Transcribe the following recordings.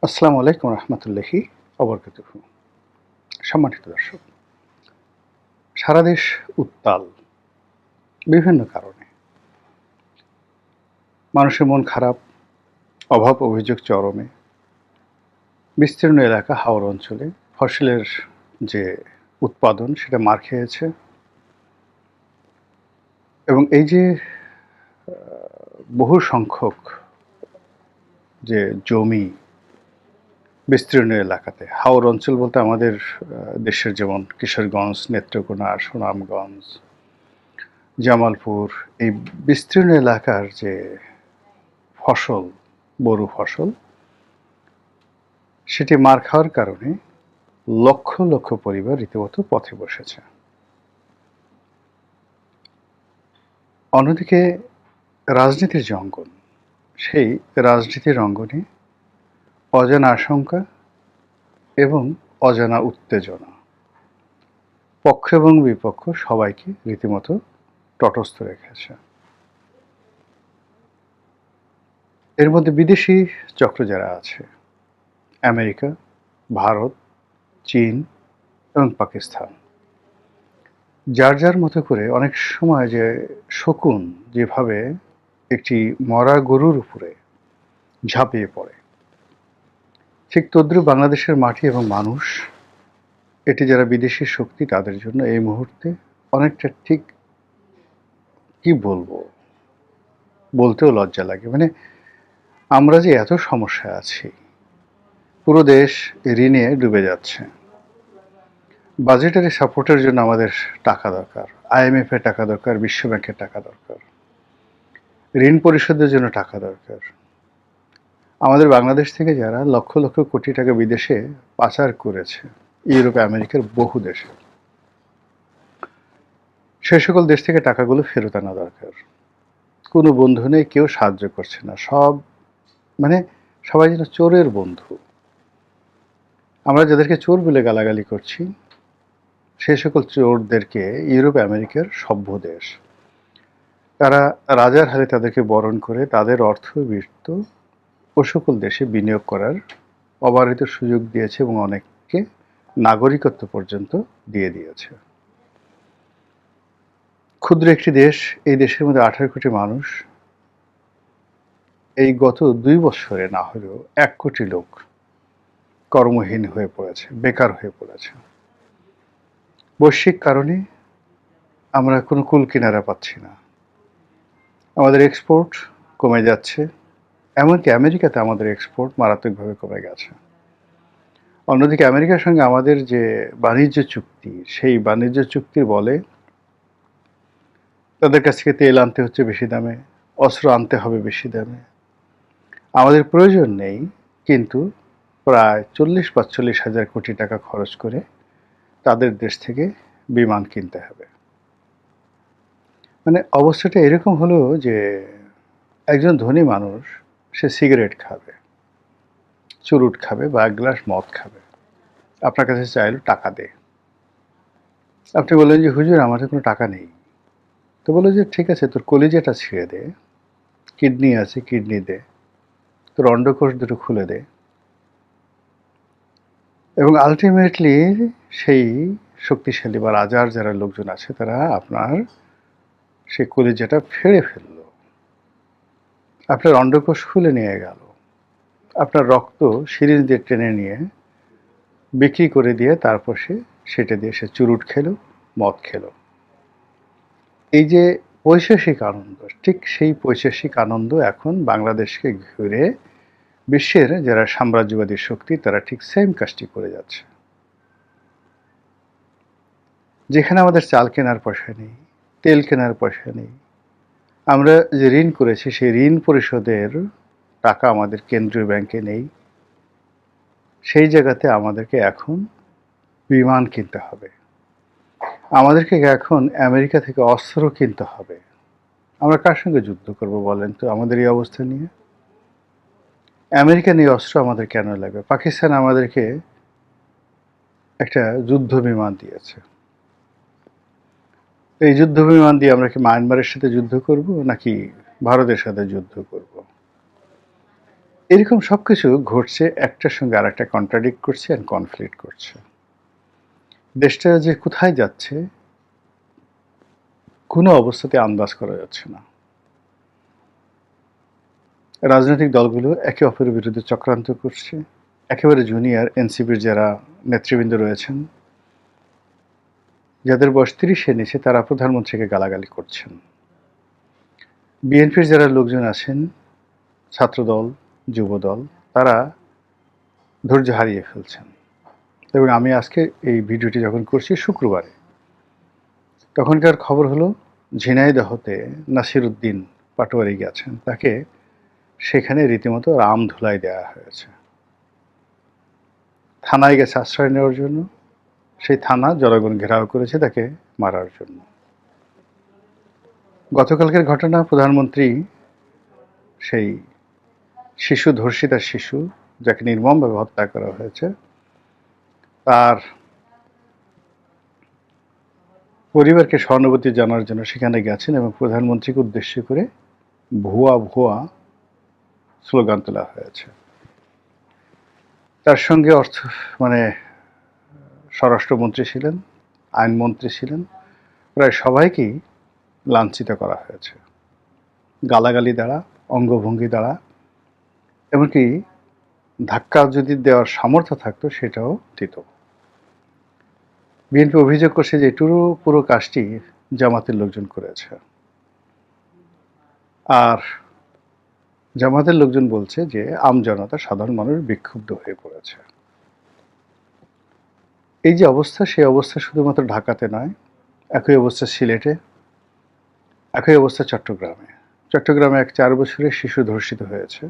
আসসালামু আলাইকুম রহমতুল্লাহি অবরকাতুহু। সম্মানিত দর্শক, সারা দেশ উত্তাল বিভিন্ন কারণে। মানুষের মন খারাপ, অভাব অভিযোগ চরমে। বিস্তীর্ণ এলাকা হাওর অঞ্চলে ফসলের যে উৎপাদন সেটা মার খেয়েছে, এবং এই যে বহু সংখ্যক যে জমি বিস্তীর্ণ এলাকাতে, হাওর অঞ্চল বলতে আমাদের দেশের যেমন কিশোরগঞ্জ, নেত্রকোনা, সুনামগঞ্জ, জামালপুর, এই বিস্তীর্ণ এলাকার যে ফসল, বোরো ফসল, সেটি মার খাওয়ার কারণে লক্ষ লক্ষ পরিবার রীতিমতো পথে বসেছে। অন্যদিকে রাজনীতির যে অঙ্গন, সেই রাজনীতির অঙ্গনে অজানা আশঙ্কা এবং অজানা উত্তেজনা পক্ষ এবং বিপক্ষ সবাইকে রীতিমতো তটস্থ রেখেছে। এর মধ্যে বিদেশি চক্র যারা আছে, আমেরিকা, ভারত, চীন এবং পাকিস্তান, যার যার মতো করে অনেক সময় যে শকুন যেভাবে একটি মরা গরুর উপরে ঝাঁপিয়ে পড়ে, ঠিক তদ্রুপ বাংলাদেশের মাটি এবং মানুষ, এটি যারা বিদেশি শক্তি, তাদের জন্য এই মুহূর্তে অনেকটা ঠিক, কি বলবো, বলতেও লজ্জা লাগে। মানে আমরা যে এত সমস্যায় আছি, পুরো দেশ ঋণে ডুবে যাচ্ছে। বাজেটারি সাপোর্টের জন্য আমাদের টাকা দরকার, IMF এর টাকা দরকার, বিশ্ব ব্যাংকের টাকা দরকার, ঋণ পরিশোধের জন্য টাকা দরকার। আমাদের বাংলাদেশ থেকে যারা লক্ষ লক্ষ কোটি টাকা বিদেশে পাচার করেছে, ইউরোপ আমেরিকার বহু দেশে, সে সকল দেশ থেকে টাকাগুলো ফেরত আনা দরকার। কোনো বন্ধু নেই, কেউ সাহায্য করছে না, সব মানে সবাই যেন চোরের বন্ধু। আমরা যাদেরকে চোর বলে গালাগালি করছি, সে সকল চোরদেরকে ইউরোপ আমেরিকার সভ্য দেশ, তারা রাজার হালে তাদেরকে বরণ করে তাদের অর্থবিত্ত ও সকল দেশে বিনিয়োগ করার অবারিত সুযোগ দিয়েছে, এবং অনেককে নাগরিকত্ব পর্যন্ত দিয়ে দিয়েছে। ক্ষুদ্র একটি দেশ, এই দেশের মধ্যে 18 কোটি মানুষ, এই গত 2 বছরে না হলেও 1 কোটি লোক কর্মহীন হয়ে পড়েছে, বেকার হয়ে পড়েছে। বৈশ্বিক কারণে আমরা কোনো কুল কিনারা পাচ্ছি না, আমাদের এক্সপোর্ট কমে যাচ্ছে, এমনকি আমেরিকাতে আমাদের এক্সপোর্ট মারাত্মকভাবে কমে গেছে। অন্যদিকে আমেরিকার সঙ্গে আমাদের যে বাণিজ্য চুক্তি, সেই বাণিজ্য চুক্তির বলে তাদের কাছ থেকে তেল আনতে হচ্ছে বেশি দামে, অস্ত্র আনতে হবে বেশি দামে। আমাদের প্রয়োজন নেই, কিন্তু প্রায় 40-45 হাজার কোটি টাকা খরচ করে তাদের দেশ থেকে বিমান কিনতে হবে। মানে অবস্থাটা এরকম হলো যে একজন ধনী মানুষ, সে সিগারেট খাবে, চুরুট খাবে বা 1 গ্লাস মদ খাবে, আপনার কাছে চাইলো টাকা দে। আপনি বললেন যে হুজুর আমার তো কোনো টাকা নেই। তো বললো যে ঠিক আছে, তোর কলিজাটা ছিঁড়ে দে, কিডনি আছে কিডনি দে, তোর অন্ডকোষ দুটো খুলে দে, এবং আলটিমেটলি সেই শক্তিশালী বা রাজার যারা লোকজন আছে, তারা আপনার সেই কলিজাটা ফেড়ে ফেলল, আপনার অন্ডকোষ খুলে নিয়ে গেল, আপনার রক্ত সিরিঞ্জ দিয়ে টেনে নিয়ে বিক্রি করে দিয়ে তারপর সেটা দিয়ে সে চুরুট খেলো, মদ খেলো। এই যে পৈশাসিক আনন্দ, ঠিক সেই পৈশাসিক আনন্দ এখন বাংলাদেশকে ঘিরে বিশ্বের যারা সাম্রাজ্যবাদী শক্তি, তারা ঠিক সেম কাজটি করে যাচ্ছে। যেখানে আমাদের চাল কেনার পয়সা নেই, তেল কেনার পয়সা নেই, আমরা যে ঋণ করেছি সেই ঋণ পরিশোধের টাকা আমাদের কেন্দ্রীয় ব্যাংকে নেই, সেই জায়গাতে আমাদেরকে এখন বিমান কিনতে হবে, আমাদেরকে এখন আমেরিকা থেকে অস্ত্র কিনতে হবে। আমরা কার সঙ্গে যুদ্ধ করব বলেন তো আমাদের এই অবস্থা নিয়ে? আমেরিকান এই অস্ত্র আমাদের কেন লাগবে? পাকিস্তান আমাদেরকে একটা যুদ্ধ বিমান দিয়েছে, এই যুদ্ধ বিমান দিয়ে আমরা কি মায়ানমারের সাথে যুদ্ধ করব নাকি ভারতের সাথে যুদ্ধ করব? এরকম সবকিছু ঘটছে, একটার সঙ্গে আরেকটা কন্ট্রাডিক্ট করছে আর কনফ্লিক্ট করছে। দেশটা যে কোথায় যাচ্ছে কোনো অবস্থাতে আন্দাজ করা যাচ্ছে না। রাজনৈতিক দলগুলো একে অপরের বিরুদ্ধে চক্রান্ত করছে। একেবারে জুনিয়র এনসিপির যারা নেতৃবৃন্দ রয়েছেন, যাদের বয়স ৩০-এর নিচে, তারা প্রধানমন্ত্রীকে গালাগালি করছেন। বিএনপির যারা লোকজন আছেন, ছাত্রদল, যুবদল, তারা ধৈর্য হারিয়ে ফেলছেন। এবং আমি আজকে এই ভিডিওটি যখন করছি শুক্রবারে, তখনকার খবর হলো ঝিনাইদহতে নাসির উদ্দিন পাটোয়ারি গেছেন, তাকে সেখানে রীতিমতো রাম ধুলাই দেওয়া হয়েছে। থানায় গেছে আশ্রয় নেওয়ার জন্য, সেই থানা জনগণ ঘেরাও করেছে তাকে মারার জন্য। গতকালকের ঘটনা, প্রধানমন্ত্রী সেই শিশু ধর্ষিতা শিশু, যাকে নির্মমভাবে হত্যা করা হয়েছে, তার পরিবারকে সহানুভূতি জানার জন্য সেখানে গেছেন এবং প্রধানমন্ত্রীকে উদ্দেশ্য করে ভুয়া ভুয়া স্লোগান তোলা হয়েছে। তার সঙ্গে মানে স্বরাষ্ট্রমন্ত্রী ছিলেন, আইনমন্ত্রী ছিলেন, প্রায় সবাইকেই লাঞ্ছিত করা হয়েছে গালাগালি দ্বারা, অঙ্গভঙ্গি দ্বারা, এমনকি ধাক্কা যদি দেওয়ার সামর্থ্য থাকতো সেটাও দিত। বিএনপি অভিযোগ করছে যে পুরো কাজটি জামাতের লোকজন করেছে। আর জামাতের লোকজন বলছে যে আমজনতা, সাধারণ মানুষ বিক্ষুব্ধ হয়ে পড়েছে। এই যে অবস্থা, সেই অবস্থা শুধুমাত্র ঢাকাতে নয়, একই অবস্থা সিলেটে, একই অবস্থা চট্টগ্রামে। চট্টগ্রামে এক 4 বছরের শিশু ধর্ষিত হয়েছে।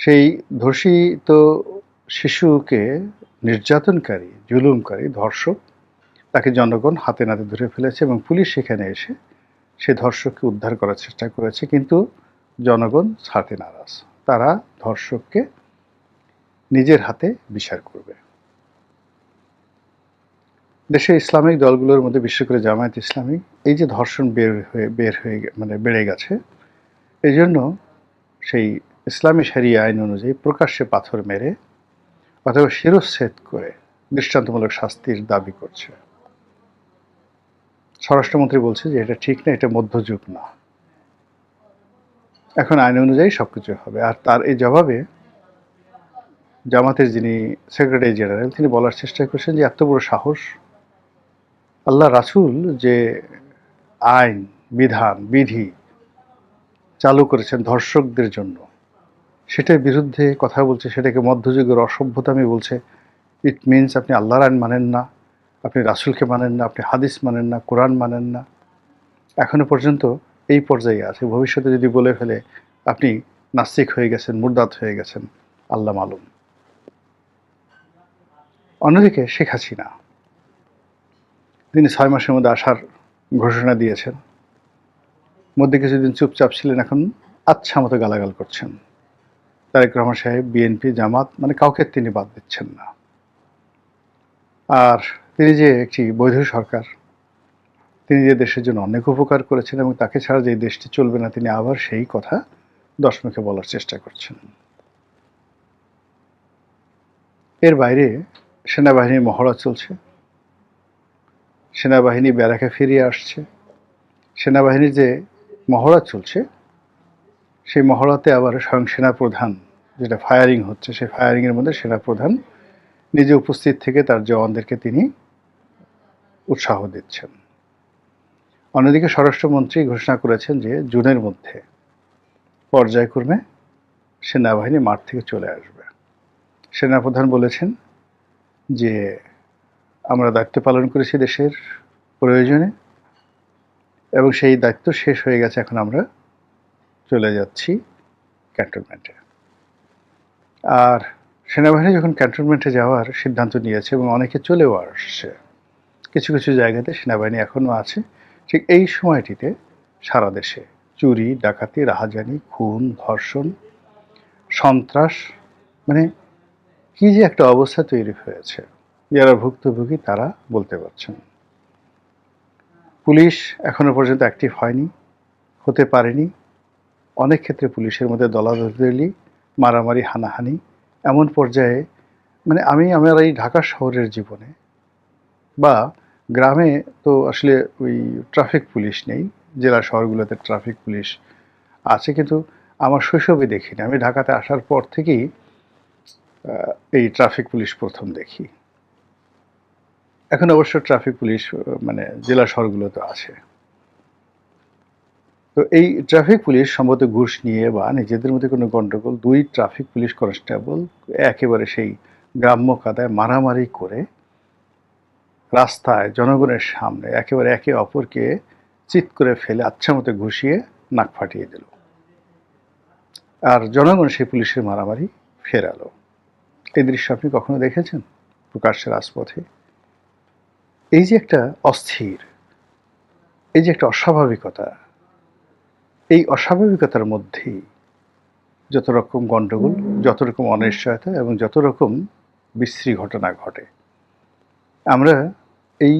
সেই ধর্ষিত শিশুকে নির্যাতনকারী, জুলুমকারী, ধর্ষক, তাকে জনগণ হাতে নাতে ধরে ফেলেছে এবং পুলিশ সেখানে এসে সে ধর্ষককে উদ্ধার করার চেষ্টা করেছে, কিন্তু জনগণ ছাড়তে নারাজ। তারা ধর্ষককে নিজের হাতে বিচার করবে। দেশের ইসলামিক দলগুলোর মধ্যে, বিশেষ করে জামায়াত ইসলামী, এই যে ধর্ষণ মানে বেড়ে গেছে, এই জন্য সেই ইসলামী শরিয়া আইন অনুযায়ী প্রকাশ্যে পাথর মেরে অথবা শিরচ্ছেদ করে দৃষ্টান্তমূলক শাস্তির দাবি করছে। স্বরাষ্ট্রমন্ত্রী বলছে যে এটা ঠিক না, এটা মধ্যযুগ না, এখন আইন অনুযায়ী সবকিছু হবে। আর তার এই জবাবে জামাতের যিনি সেক্রেটারি জেনারেল, তিনি বলার চেষ্টা করছেন যে এত বড় সাহস, আল্লাহ রাসূল যে আইন, বিধান, বিধি চালু করেছেন ধর্ষকদের জন্য, সেটার বিরুদ্ধে কথা বলছে, সেটাকে মধ্যযুগের অসভ্যতামি বলছে। ইট মিনস আপনি আল্লাহর আইন মানেন না, আপনি রাসূলকে মানেন না, আপনি হাদিস মানেন না, কোরআন মানেন না। এখনো পর্যন্ত এই পর্যায়ে আছে, ভবিষ্যতে যদি বলে ফেলে আপনি নাস্তিক হয়ে গেছেন, মুরদাদ হয়ে গেছেন, আল্লাহ মালুম। অন্যদিকে শেখ হাসিনা, তিনি 6 মাসের মধ্যে আসার ঘোষণা দিয়েছেন, মধ্যে কিছুদিন চুপচাপ ছিলেন, এখন আচ্ছা মতো গালাগাল করছেন। তারেক রহমান সাহেব, বিএনপি, জামাত, মানে কাউকে তিনি বাদ দিচ্ছেন না। আর তিনি যে একটি বৈধ সরকার, তিনি যে দেশের জন্য অনেক উপকার করেছেন এবং তাকে ছাড়া যে দেশটি চলবে না, তিনি আবার সেই কথা দশমুখে বলার চেষ্টা করছেন। এর বাইরে সেনাবাহিনীর মহড়া চলছে, সেনাবাহিনী ব্যারাকে ফিরিয়ে আসছে। সেনাবাহিনীর যে মহড়া চলছে, সেই মহড়াতে আবার স্বয়ং সেনাপ্রধান, যেটা ফায়ারিং হচ্ছে, সেই ফায়ারিংয়ের মধ্যে সেনাপ্রধান নিজে উপস্থিত থেকে তার জওয়ানদেরকে তিনি উৎসাহ দিচ্ছেন। অন্যদিকে স্বরাষ্ট্রমন্ত্রী ঘোষণা করেছেন যে জুনের মধ্যে পর্যায়ক্রমে সেনাবাহিনী মাঠ থেকে চলে আসবে। সেনাপ্রধান বলেছেন যে আমরা দায়িত্ব পালন করেছি দেশের প্রয়োজনে এবং সেই দায়িত্ব শেষ হয়ে গেছে, এখন আমরা চলে যাচ্ছি ক্যান্টনমেন্টে। আর সেনাবাহিনী যখন ক্যান্টনমেন্টে যাওয়ার সিদ্ধান্ত নিয়েছে এবং অনেকে চলেও আসছে, কিছু কিছু জায়গাতে সেনাবাহিনী এখনও আছে, ঠিক এই সময়টিতে সারা দেশে চুরি, ডাকাতি, রাহাজানি, খুন, ধর্ষণ, সন্ত্রাস, মানে কি যে একটা অবস্থা তৈরি হয়েছে, যারা ভুক্তভোগী তারা বলতে পারছেন। পুলিশ এখনো পর্যন্ত অ্যাক্টিভ হয়নি, হতে পারেনি, অনেক ক্ষেত্রে পুলিশের মধ্যে দলাদলি, মারামারি, হানাহানি এমন পর্যায়ে মানে আমি আমার এই ঢাকা শহরের জীবনে বা গ্রামে তো আসলে ওই ট্রাফিক পুলিশ নেই। জেলা শহরগুলোতে ট্রাফিক পুলিশ আছে, কিন্তু আমার শৈশবে দেখিনি। আমি ঢাকাতে আসার পর থেকেই এই ট্রাফিক পুলিশ প্রথম দেখি। এখন অবশ্য ট্রাফিক পুলিশ মানে জেলা শহরগুলোতে আছে। তো এই ট্রাফিক পুলিশ সম্ভবত ঘুষ নিয়ে বা নিজেদের মধ্যে কোনো গন্ডগোল, ২ ট্রাফিক পুলিশ কনস্টেবল একেবারে সেই গ্রাম্য কাদায় মারামারি করে রাস্তায় জনগণের সামনে একেবারে একে অপরকে চিৎ করে ফেলে আচ্ছামতো ঘুষিয়ে নাক ফাটিয়ে দিল। আর জনগণ সেই পুলিশের মারামারি ফেরালো। এই দৃশ্য আপনি কখনো দেখেছেন প্রকাশ্যে রাজপথে? এই যে একটা অস্থির, এই যে একটা অস্বাভাবিকতা, এই অস্বাভাবিকতার মধ্যেই যত রকম গন্ডগোল, যত রকম অনিশ্চয়তা এবং যত রকম বিশ্রী ঘটনা ঘটে। আমরা এই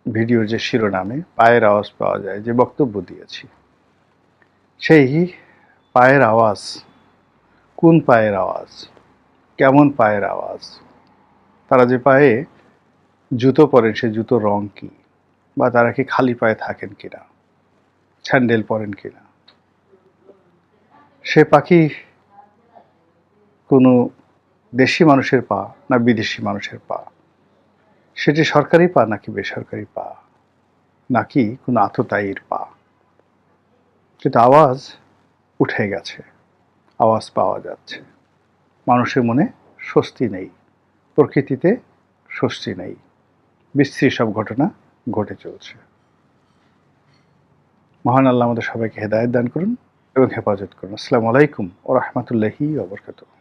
ভিডিওর যে শিরোনামে পায়ের আওয়াজ পাওয়া যায় যে বক্তব্য দিয়েছি, সেই পায়ের আওয়াজ, কোন পায়ের আওয়াজ, কেমন পায়ের আওয়াজ, তারা যে পায়ে জুতো পরেন সে জুতোর রং কি, বা তারা কি খালি পায়ে থাকেন কিনা, স্যান্ডেল পরেন কিনা, সে পাখি কোনো দেশি মানুষের পা না বিদেশি মানুষের পা, সেটি সরকারি পা নাকি বেসরকারি পা, নাকি কোনো আততায়ীর পা, কিন্তু আওয়াজ উঠে গেছে, আওয়াজ পাওয়া যাচ্ছে। মানুষের মনে স্বস্তি নেই, প্রকৃতিতে স্বস্তি নেই, বিশ্রী সব ঘটনা ঘটে চলছে। মহান আল্লাহ আমাদের সবাইকে হেদায়েত দান করুন এবং হেফাজত করুন। আসসালামু আলাইকুম ওয়া রাহমাতুল্লাহি ওয়া বারাকাতুহু।